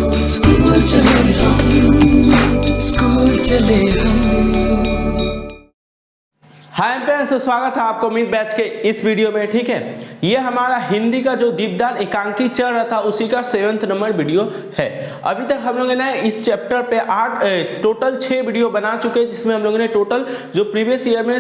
School चले हम, school चले हम। हाय फ्रेंड्स, स्वागत है आपको अमित बैच के इस वीडियो में। ठीक है, ये हमारा हिंदी का जो दीपदान एकांकी चल रहा था उसी का 7th नंबर वीडियो है। अभी तक हम लोगों ने इस चैप्टर पे टोटल 6 वीडियो बना चुके हैं, जिसमें हम लोगों ने टोटल जो प्रीवियस ईयर में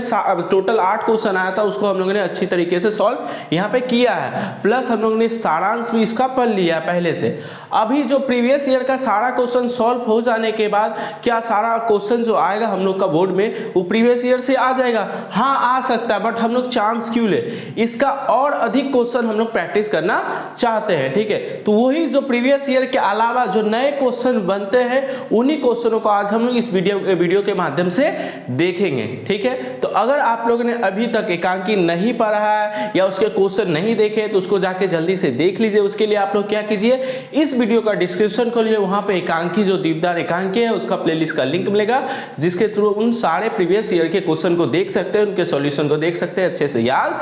टोटल 8 क्वेश्चन आया था उसको हम लोगों ने अच्छी तरीके से सॉल्व यहाँ पे किया है। प्लस हम लोगों ने सारांश भी इसका पढ़ लिया पहले से। अभी जो प्रीवियस ईयर का सारा क्वेश्चन सॉल्व हो जाने के बाद क्या सारा क्वेश्चन जो आएगा हम लोग का बोर्ड में वो प्रीवियस ईयर से आ जाएगा? हाँ, आ सकता है, बट हम लोग चांस क्यों ले? इसका और अधिक क्वेश्चन हम लोग प्रैक्टिस करना चाहते हैं। ठीक है, तो वही जो प्रीवियस ईयर के अलावा जो नए क्वेश्चन बनते हैं उन्हीं क्वेश्चनों को आज हम लोग इस वीडियो के माध्यम से देखेंगे। ठीक है, तो अगर आप लोगों ने अभी तक एकांकी नहीं पढ़ा है या उसके क्वेश्चन नहीं देखे तो उसको जाके जल्दी से देख लीजिए। उसके लिए आप लोग क्या कीजिए, इस वीडियो का डिस्क्रिप्शन खोलिए, वहां पे एकांकी जो दीपदान एकांकी है उसका प्लेलिस्ट का लिंक मिलेगा, जिसके थ्रू उन सारे प्रीवियस ईयर के क्वेश्चन को देख सकते हैं, उनके सॉल्यूशन को देख सकते हैं, अच्छे से याद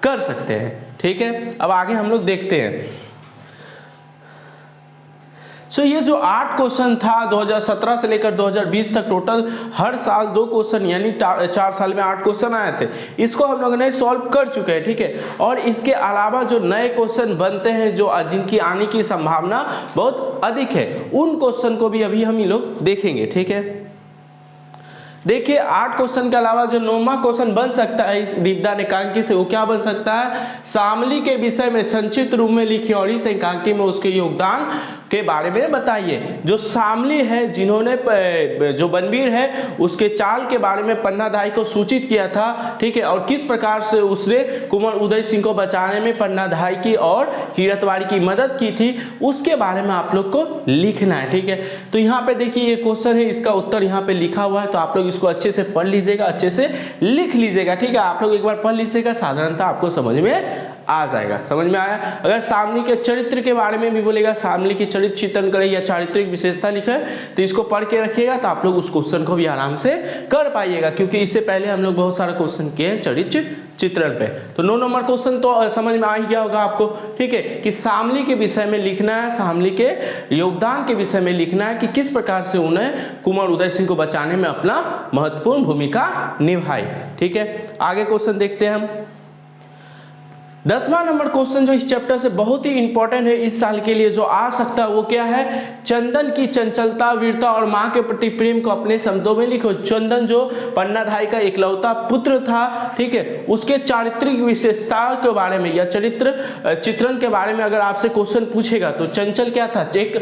कर सकते हैं। ठीक है, अब आगे हम लोग देखते हैं। ये जो 8 क्वेश्चन था 2017 से लेकर 2020 तक टोटल हर साल 2 क्वेश्चन यानी 4 साल में 8 क्वेश्चन आए थे, इसको हम लोगों ने सॉल्व कर चुके हैं। ठीक है, और इसके अलावा जो नए क्वेश्चन बनते हैं जो जिनकी आने की संभावना बहुत अधिक है, उन क्वेश्चन को भी अभी हम लोग देखेंगे। ठीक है, देखिए 8 क्वेश्चन के अलावा जो 9वां क्वेश्चन बन सकता है इस दीपदान एकांकी से, वो क्या बन सकता है? शामली के विषय में संक्षिप्त रूप में लिखिए और इस एकांकी में उसके योगदान के बारे में बताइए। जो शामली है, जिन्होंने जो बनवीर है उसके चाल के बारे में पन्नाधाय को सूचित किया था। ठीक है, और किस प्रकार से उसने कुंवर उदय सिंह को बचाने में पन्नाधाय की और कीरतवाड़ी की मदद की थी, उसके बारे में आप लोग को लिखना है। ठीक है, तो यहाँ पे देखिए ये क्वेश्चन है, इसका उत्तर यहाँ पे लिखा हुआ है, तो आप लोग इसको अच्छे से पढ़ लीजिएगा, अच्छे से लिख लीजिएगा। ठीक है, आप लोग एक बार पढ़ लीजिएगा, साधारणतः आपको समझ में आ जाएगा। समझ में आया? अगर शामली के चरित्र के बारे में भी बोलेगा, शामली की चरित्र चित्रण करे या चारित्रिक विशेषता लिखे, तो इसको पढ़ के रखिएगा, तो आप लोग उस क्वेश्चन को भी आराम से कर पाइएगा, क्योंकि इससे पहले हम लोग बहुत सारा क्वेश्चन किए हैं चरित्र चित्रण पे। तो 9 नंबर क्वेश्चन तो समझ में आ ही गया होगा आपको। ठीक है, कि शामली के विषय में लिखना है, शामली के योगदान के विषय में लिखना है कि किस प्रकार से उन्हें कुंवर उदय सिंह को बचाने में अपना महत्वपूर्ण भूमिका निभाई। ठीक है, आगे क्वेश्चन देखते हैं हम। 10वां नंबर क्वेश्चन जो इस चैप्टर से बहुत ही इंपॉर्टेंट है इस साल के लिए, जो आ सकता है वो क्या है? चंदन की चंचलता, वीरता और मां के प्रति प्रेम को अपने शब्दों में लिखो। चंदन जो पन्नाधाय का इकलौता पुत्र था, ठीक है, उसके चारित्रिक विशेषताओं के बारे में या चरित्र चित्रण के बारे में अगर आपसे क्वेश्चन पूछेगा तो चंचल क्या था? एक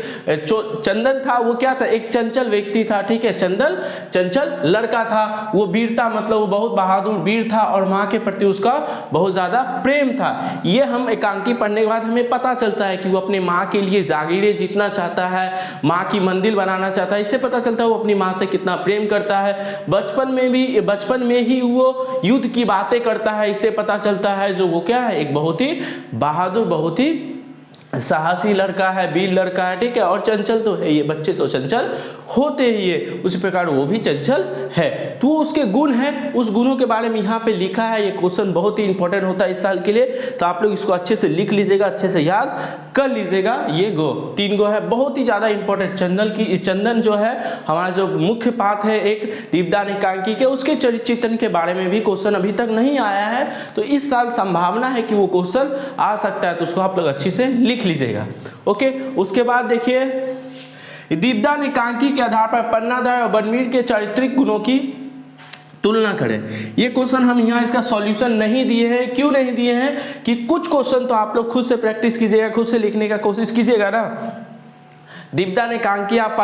चंदन था, वो क्या था? एक चंचल व्यक्ति था। ठीक है, चंचल लड़का था। वो वीरता मतलब वो बहुत बहादुर वीर था, और मां के प्रति उसका बहुत ज्यादा प्रेम था। ये हम एकांकी पढ़ने के बाद हमें पता चलता है कि वो अपने माँ के लिए जागीरें जीतना चाहता है, माँ की मंदिर बनाना चाहता है। इससे पता चलता है वो अपनी माँ से कितना प्रेम करता है। बचपन में ही वो युद्ध की बातें करता है। इससे पता चलता है जो वो क्या है, एक बहुत ही बहादुर, बहुत ही साहसी लड़का है, वीर लड़का है। ठीक है, और चंचल तो है, ये बच्चे तो चंचल होते ही है, उसी प्रकार वो भी चंचल है। तो उसके गुण हैं, उस गुणों के बारे में यहाँ पे लिखा है। ये क्वेश्चन बहुत ही इंपॉर्टेंट होता है इस साल के लिए, तो आप लोग इसको अच्छे से लिख लीजिएगा, अच्छे से याद कर लीजिएगा। ये 3 गो है, बहुत ही ज्यादा इंपॉर्टेंट। चंदन जो है हमारा जो मुख्य पाठ है एक दीपदान एकांकी के, उसके चरित्र चित्रण के बारे में भी क्वेश्चन अभी तक नहीं आया है, तो इस साल संभावना है कि वो क्वेश्चन आ सकता है, तो उसको आप लोग अच्छे से लिख लीजिएगा। ओके, उसके बाद देखिए दीपदान एकांकी के आधार पर पन्नाधाय और बनवीर के चारित्रिक गुणों की तुलना करें। ये क्वेश्चन हम यहाँ इसका सॉल्यूशन नहीं दिए हैं। क्यों नहीं दिए हैं? कि कुछ क्वेश्चन तो आप लोग खुद से प्रैक्टिस कीजिएगा, खुद से लिखने का कोशिश कीजिएगा ना। दीपदान एकांकी आप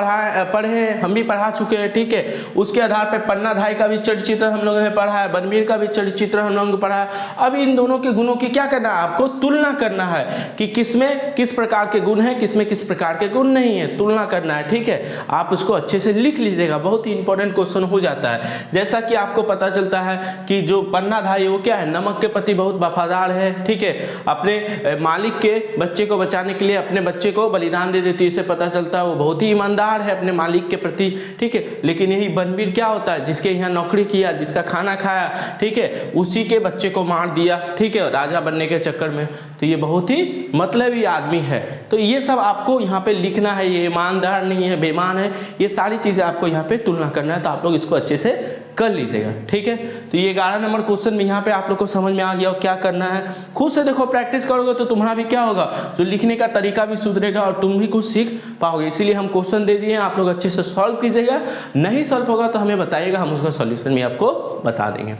पढ़े, हम भी पढ़ा चुके हैं। ठीक है, उसके आधार पर पन्नाधाय का भी चरित्र चित्र हम लोगों ने पढ़ा है, बनवीर का भी चरित्र चित्र हम लोगों ने पढ़ा है। अब इन दोनों के गुणों की क्या करना है? आपको तुलना करना है कि किसमें किस प्रकार के गुण हैं, किसमें किस प्रकार के गुण नहीं है, तुलना करना है। ठीक है, आप उसको अच्छे से लिख लीजिएगा, बहुत ही इंपॉर्टेंट क्वेश्चन हो जाता है। जैसा कि आपको पता चलता है कि जो पन्नाधाय वो क्या है, नमक के प्रति बहुत वफादार है। ठीक है, अपने मालिक के बच्चे को बचाने के लिए अपने बच्चे को बलिदान दे देती है। इसे पता चलता है वो बहुत ही ईमानदार है अपने मालिक के प्रति, ठीक है। लेकिन यही बनवीर क्या होता है, जिसके यहाँ नौकरी किया, जिसका खाना खाया, ठीक है, उसी के बच्चे को मार दिया, ठीक है, राजा बनने के चक्कर में। तो ये बहुत ही मतलबी आदमी है। तो ये सब आपको यहाँ पे लिखना है, ये ईमानदार नहीं है, बेईमान है, ये सारी चीज़ें आपको यहाँ पे तुलना करना है। तो आप लोग इसको अच्छे से कर लीजिएगा, ठीक है। तो ये 11 नंबर क्वेश्चन में यहाँ पे आप लोग को समझ में आ गया और क्या करना है। खुद से देखो, प्रैक्टिस करोगे तो तुम्हारा भी क्या होगा, जो लिखने का तरीका भी सुधरेगा और तुम भी कुछ सीख पाओगे। इसीलिए हम क्वेश्चन दे दिए हैं, आप लोग अच्छे से सॉल्व कीजिएगा। नहीं सॉल्व होगा तो हमें बताइएगा, हम उसका सॉल्यूशन भी आपको बता देंगे।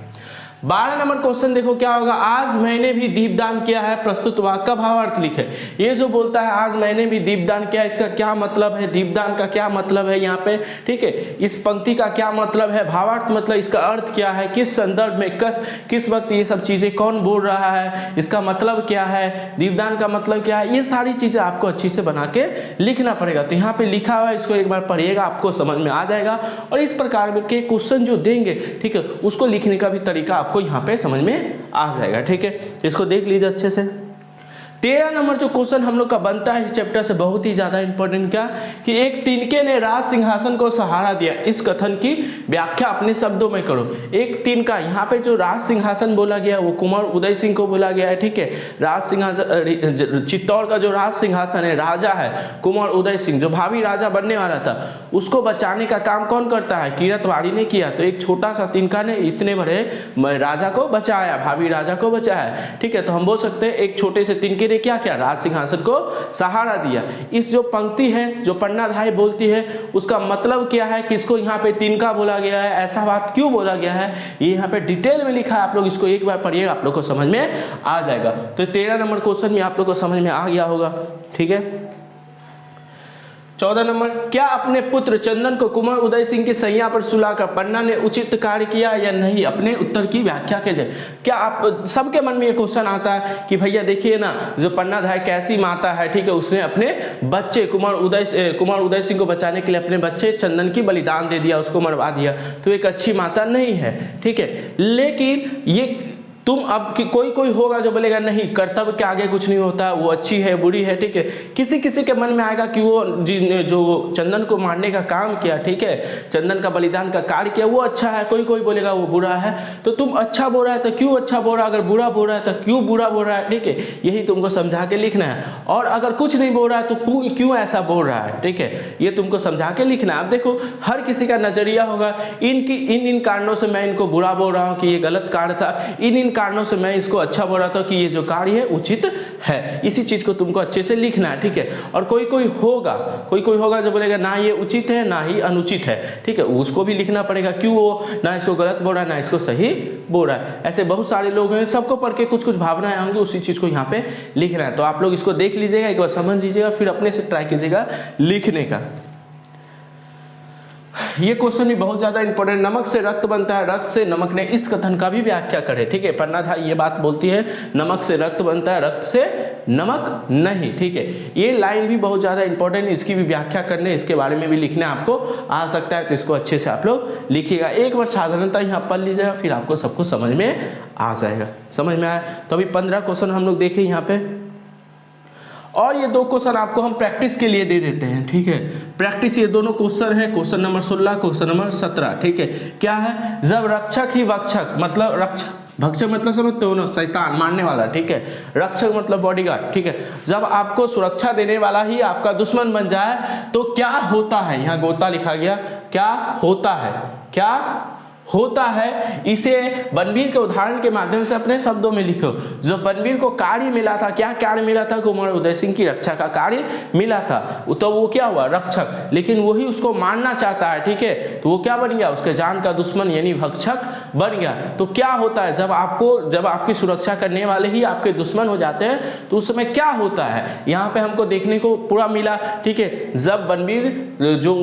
12 नंबर क्वेश्चन देखो क्या होगा, आज मैंने भी दीपदान किया है, प्रस्तुत वाक्य का भावार्थ लिखे। ये जो बोलता है आज मैंने भी दीपदान किया, इसका क्या मतलब है, दीपदान का क्या मतलब है यहाँ पे, ठीक है। इस पंक्ति का क्या मतलब है, भावार्थ मतलब इसका अर्थ क्या है, किस संदर्भ में, किस वक्त ये सब चीजें कौन बोल रहा है, इसका मतलब क्या है, दीपदान का मतलब क्या है, ये सारी चीजें आपको अच्छी से बना के लिखना पड़ेगा। तो यहाँ पे लिखा हुआ है, इसको एक बार पढ़िएगा, आपको समझ में आ जाएगा। और इस प्रकार के क्वेश्चन जो देंगे, ठीक है, उसको लिखने का भी तरीका आपको यहाँ पे समझ में आ जाएगा, ठीक है। इसको देख लीजिए अच्छे से। 13 नंबर जो क्वेश्चन हम लोग का बनता है इस चैप्टर से, बहुत ही ज्यादा इंपॉर्टेंट, क्या कि एक तिनके ने राज सिंहासन को सहारा दिया, इस कथन की व्याख्या अपने शब्दों में करो। एक तिनका, यहाँ पे जो राज सिंहासन बोला गया वो कुंवर उदय सिंह को बोला गया है, ठीक है। राज सिंहासन, चित्तौड़ का जो राज सिंहासन है, राजा है कुंवर उदय सिंह, जो भावी राजा बनने वाला था, उसको बचाने का काम कौन करता है, किरतवाड़ी ने किया। तो एक छोटा सा तिनका ने इतने बड़े राजा को बचाया, भावी राजा को बचाया, ठीक है। तो हम बोल सकते हैं एक छोटे से तिनके ने क्या किया, राज सिंहासन को सहारा दिया। इस जो पंक्ति है, जो पन्नाधाय बोलती है, उसका मतलब क्या है, किसको यहाँ पे तिनका बोला गया है, ऐसा बात क्यों बोला गया है, ये यहाँ पे डिटेल में लिखा है। आप लोग इसको एक बार पढ़िएगा, आप लोग को समझ में आ जाएगा। तो 13 नंबर क्वेश्चन में आप लोग को समझ में आ गया होगा, ठीक है। 14 नंबर, क्या अपने पुत्र चंदन को कुंवर उदय सिंह की सैया पर सुलाकर पन्ना ने उचित कार्य किया या नहीं, अपने उत्तर की व्याख्या कीजिए। क्या आप सबके मन में ये क्वेश्चन आता है कि भैया देखिए ना, जो पन्नाधाय कैसी माता है, ठीक है, उसने अपने बच्चे कुंवर उदय सिंह को बचाने के लिए अपने बच्चे चंदन की बलिदान दे दिया, उसको मरवा दिया, तो एक अच्छी माता नहीं है, ठीक है। लेकिन ये तुम अब कि कोई होगा जो बोलेगा नहीं, कर्तव्य के आगे कुछ नहीं होता, वो अच्छी है बुरी है, ठीक है। किसी किसी के मन में आएगा कि वो जो चंदन को मारने का काम किया, ठीक है, चंदन का बलिदान का कार्य किया, वो अच्छा है, कोई बोलेगा वो बुरा है। तो तुम अच्छा बोल रहा है तो क्यों अच्छा बोल रहा है, अगर बुरा बोल रहा है तो क्यों बुरा बोल रहा है, ठीक है, यही तुमको समझा के लिखना है। और अगर कुछ नहीं बोल रहा है तो क्यों ऐसा बोल रहा है, ठीक है, ये तुमको समझा के लिखना है। अब देखो, हर किसी का नजरिया होगा, इन कारणों से मैं इनको बुरा बोल रहा हूँ कि ये गलत कार्य था, इन कारणों से मैं इसको अच्छा बोल रहा था कि ये जो कार्य है उचित है। इसी चीज को तुमको अच्छे से लिखना है, ठीक है। और कोई होगा जो बोलेगा ना ये उचित है ना ही अनुचित है, ठीक है, उसको भी लिखना पड़ेगा, क्यों वो ना इसको गलत बोल रहा है ना इसको सही बोल रहा है। ऐसे बहुत सारे लोग हैं, सबको पढ़ के कुछ भावनाएं होंगी, उसी चीज को यहाँ पे लिखना है। तो आप लोग इसको देख लीजिएगा, एक बार समझ लीजिएगा, फिर अपने से ट्राई कीजिएगा लिखने का। ये क्वेश्चन भी बहुत ज्यादा इंपॉर्टेंट, नमक से रक्त बनता है, रक्त से नमक ने, इस कथन का भी व्याख्या करे, ठीक है। पन्नाधाय ये बात बोलती है, नमक से रक्त बनता है, रक्त से नमक नहीं, ठीक है। ये लाइन भी बहुत ज्यादा इंपॉर्टेंट है, इसकी भी व्याख्या करने, इसके बारे में भी लिखने आपको आ सकता है। तो इसको अच्छे से आप लोग लिखिएगा, एक बार साधारणता यहाँ पढ़ लीजिएगा, फिर आपको सब कुछ समझ में आ जाएगा। समझ में आया? तो अभी 15 क्वेश्चन हम लोग देखें यहाँ पे, और ये 2 क्वेश्चन आपको हम प्रैक्टिस के लिए दे देते हैं, ठीक है। प्रैक्टिस ये दोनों क्वेश्चन है, क्वेश्चन नंबर 16, क्वेश्चन नंबर 17, ठीक है। क्या है, जब रक्षक ही वक्षक, मतलब भक्षक मतलब समझते हो ना, शैतान मारने वाला, ठीक है, रक्षक मतलब बॉडीगार्ड, ठीक है, जब आपको सुरक्षा देने वाला ही आपका दुश्मन बन जाए तो क्या होता है, यहाँ गोता लिखा गया, क्या होता है, इसे बनवीर के उदाहरण के माध्यम से अपने शब्दों में लिखो। जो बनवीर को कार्य मिला था, क्या कार्य मिला था, कुंवर उदय सिंह की रक्षा का कार्य मिला था, तो वो क्या हुआ, रक्षक, लेकिन वही उसको मारना चाहता है, ठीक है, तो वो क्या बन गया, उसके जान का दुश्मन यानी भक्षक बन गया। तो क्या होता है, जब आपकी सुरक्षा करने वाले ही आपके दुश्मन हो जाते हैं तो उस समय क्या होता है, यहाँ पे हमको देखने को पूरा मिला, ठीक है। जब बनवीर जो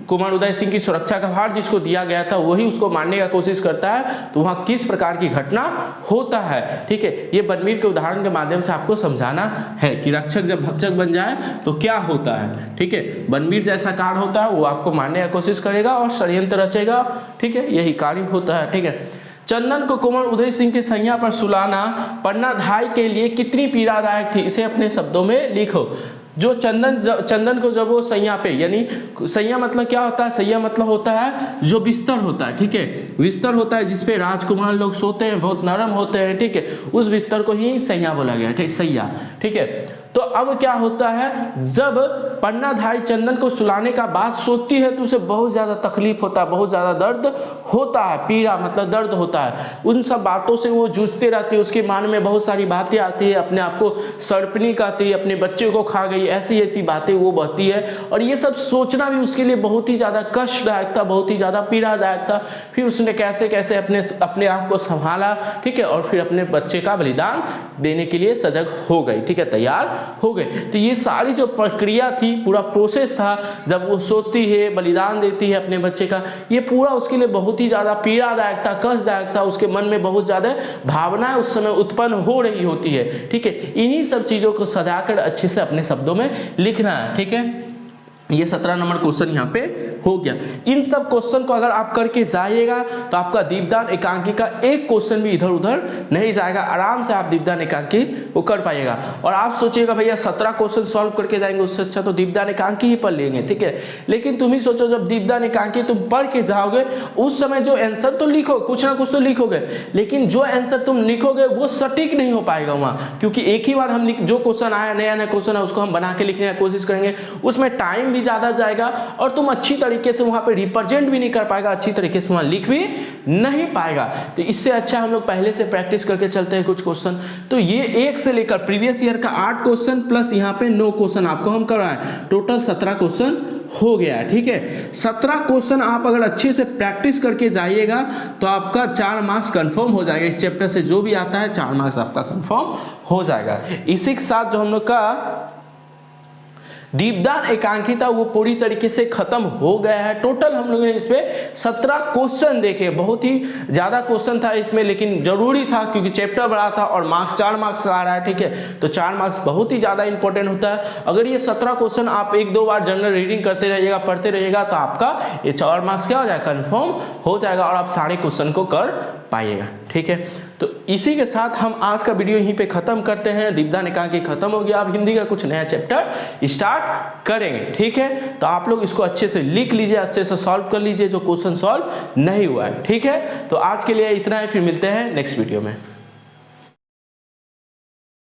कुंवर उदय सिंह की सुरक्षा का भार जिसको दिया गया था वही उसको मारने का कोशिश करता है, तो वहाँ किस प्रकार की घटना होता है, ठीक है। ये बनवीर के उदाहरण के माध्यम से आपको समझाना है कि रक्षक जब भक्षक बन जाए तो क्या होता है, ठीक है। बनवीर जैसा कार्य होता है, वो आपको मारने का कोशिश करेगा और षड्यंत्र रचेगा, ठीक है, यही कार्य होता है, ठीक है। चंदन को कुंवर उदय सिंह की सैया पर सुलाना पन्नाधाय के लिए कितनी पीड़ादायक थी, इसे अपने शब्दों में लिखो। जो चंदन को जब वो सैया पे, यानी सैया मतलब क्या होता है, सैया मतलब होता है जो बिस्तर होता है, ठीक है, बिस्तर होता है जिसपे राजकुमार लोग सोते हैं, बहुत नरम होते हैं, ठीक है, उस बिस्तर को ही सैया बोला गया, ठीक, सैया, ठीक है। तो अब क्या होता है, जब पन्नाधारी चंदन को सुलाने का बात सोचती है तो उसे बहुत ज़्यादा तकलीफ होता है, बहुत ज़्यादा दर्द होता है, पीड़ा मतलब दर्द होता है, उन सब बातों से वो जूझती रहती है, उसके मन में बहुत सारी बातें आती है, अपने आप को सर्पनी कहती है, अपने बच्चे को खा गई, ऐसी ऐसी बातें वो बहती है, और ये सब सोचना भी उसके लिए बहुत ही ज़्यादा कष्टदायक था, बहुत ही ज़्यादा पीड़ादायक था। फिर उसने कैसे कैसे अपने आप को संभाला, ठीक है, और फिर अपने बच्चे का बलिदान देने के लिए सजग हो गई, ठीक है, तैयार हो गए। तो ये सारी जो प्रक्रिया थी, पूरा प्रोसेस था, जब वो सोती है, बलिदान देती है अपने बच्चे का, ये पूरा उसके लिए बहुत ही ज़्यादा पीड़ादायक था, कष्टदायक था, उसके मन में बहुत ज़्यादा भावनाएं उस समय उत्पन्न हो रही होती है, ठीक है। इन्हीं सब चीज़ों को सजाकर अच्छे से अपने शब्दों में लिखना है, ठीक है। ये 17 नंबर क्वेश्चन यहाँ पे हो गया। इन सब क्वेश्चन को अगर आप करके जाइएगा तो आपका दीपदान एकांकी का एक क्वेश्चन भी इधर उधर नहीं जाएगा, आराम से आप दीपदान एकांकी वो कर पाइएगा। और आप सोचिएगा भैया 17 क्वेश्चन सॉल्व करके जाएंगे, उससे अच्छा तो दीपदान एकांकी ही पढ़ लेंगे, ठीक है। लेकिन तुम ही सोचो, जब दीपदान एकांकी तुम पढ़ के जाओगे उस समय जो आंसर तो लिखो, कुछ ना कुछ तो लिखोगे, लेकिन जो आंसर तुम लिखोगे वो सटीक नहीं हो पाएगा वहाँ, क्योंकि एक ही बार हम जो क्वेश्चन आया, नया नया क्वेश्चन है, उसको हम बना के लिखने की कोशिश करेंगे, उसमें टाइम ज्यादा जाएगा और तुम अच्छी तरीके से वहां पे रिप्रेजेंट भी नहीं कर पाएगा, अच्छी तरीके से वहां लिख भी नहीं पाएगा। तो इससे अच्छा हम लोग पहले से प्रैक्टिस करके चलते हैं कुछ क्वेश्चन। तो ये 1 से लेकर प्रीवियस ईयर का 8 क्वेश्चन प्लस यहाँ पे 9 क्वेश्चन आपको हम कराएं, टोटल 17 क्वेश्चन हो गया, ठीक है। 17 क्वेश्चन आप अगर अच्छे से प्रैक्टिस करके जाइएगा तो आपका 4 मार्क्स कंफर्म हो जाएगा, इस चैप्टर से जो भी आता है 4 मार्क्स आपका कंफर्म हो जाएगा। इसी के साथ जो हम लोग का दीपदान एकांकिता वो पूरी तरीके से खत्म हो गया है। टोटल हम लोगों ने इस पे 17 क्वेश्चन देखे, बहुत ही ज्यादा क्वेश्चन था इसमें, लेकिन जरूरी था क्योंकि चैप्टर बड़ा था और मार्क्स 4 मार्क्स आ रहा है, ठीक है। तो 4 मार्क्स बहुत ही ज्यादा इंपॉर्टेंट होता है। अगर ये 17 क्वेश्चन आप 1-2 बार जनरल रीडिंग करते रहिएगा, पढ़ते रहिएगा, तो आपका ये 4 मार्क्स क्या हो जाएगा, कंफर्म हो जाएगा और आप सारे क्वेश्चन को कर पाइएगा, ठीक है। तो इसी के साथ हम आज का वीडियो यहीं पे खत्म करते हैं। दीपदान एकांकी खत्म हो गया, अब हिंदी का कुछ नया चैप्टर स्टार्ट करेंगे, ठीक है। तो आप लोग इसको अच्छे से लिख लीजिए, अच्छे से सॉल्व कर लीजिए जो क्वेश्चन सॉल्व नहीं हुआ है, ठीक है। तो आज के लिए इतना ही, फिर मिलते हैं नेक्स्ट वीडियो में।